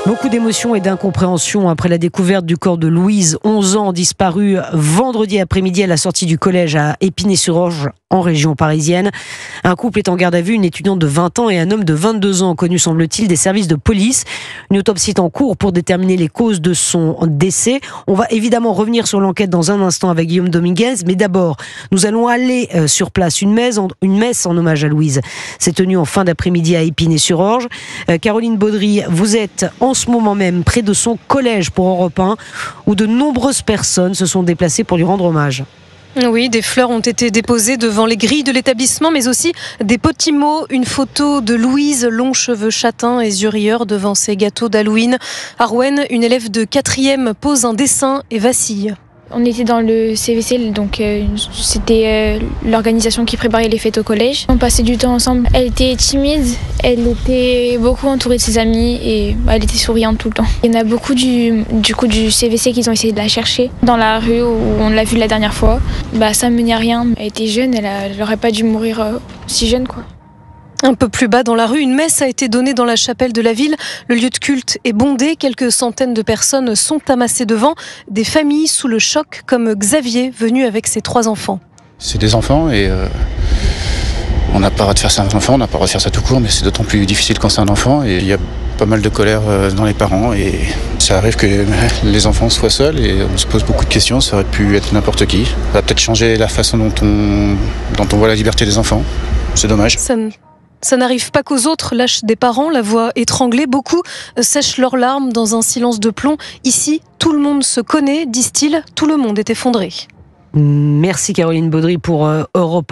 Beaucoup d'émotions et d'incompréhension après la découverte du corps de Louise, 11 ans, disparue vendredi après-midi à la sortie du collège à Épinay-sur-Orge, en région parisienne. Un couple est en garde à vue, une étudiante de 20 ans et un homme de 22 ans, connu semble-t-il des services de police. Une autopsie est en cours pour déterminer les causes de son décès. On va évidemment revenir sur l'enquête dans un instant avec Guillaume Dominguez, mais d'abord, nous allons aller sur place. Une messe en hommage à Louise s'est tenue en fin d'après-midi à Épinay-sur-Orge. Caroline Baudry, vous êtes en ce moment même près de son collège pour Europe 1, où de nombreuses personnes se sont déplacées pour lui rendre hommage. Oui, des fleurs ont été déposées devant les grilles de l'établissement, mais aussi des petits mots, une photo de Louise, longs cheveux châtains et yeux rieurs devant ses gâteaux d'Halloween. Arwen, une élève de 4e, pose un dessin et vacille. On était dans le CVC, donc c'était l'organisation qui préparait les fêtes au collège. On passait du temps ensemble. Elle était timide, elle était beaucoup entourée de ses amis et elle était souriante tout le temps. Il y en a beaucoup du CVC qui ont essayé de la chercher dans la rue où on l'a vue la dernière fois. Ça menait à rien. Elle était jeune, elle n'aurait pas dû mourir si jeune, quoi. Un peu plus bas dans la rue, une messe a été donnée dans la chapelle de la ville. Le lieu de culte est bondé, quelques centaines de personnes sont amassées devant. Des familles sous le choc, comme Xavier, venu avec ses 3 enfants. C'est des enfants et on n'a pas le droit de faire ça à un enfant, on n'a pas le droit de faire ça tout court, mais c'est d'autant plus difficile quand c'est un enfant. Et il y a pas mal de colère dans les parents et ça arrive que les enfants soient seuls et on se pose beaucoup de questions. Ça aurait pu être n'importe qui. Ça va peut-être changer la façon dont on voit la liberté des enfants. C'est dommage. Ça n'arrive pas qu'aux autres, lâchent des parents, la voix étranglée. Beaucoup sèchent leurs larmes dans un silence de plomb. Ici, tout le monde se connaît, disent-ils, tout le monde est effondré. Merci Caroline Baudry pour Europe 1.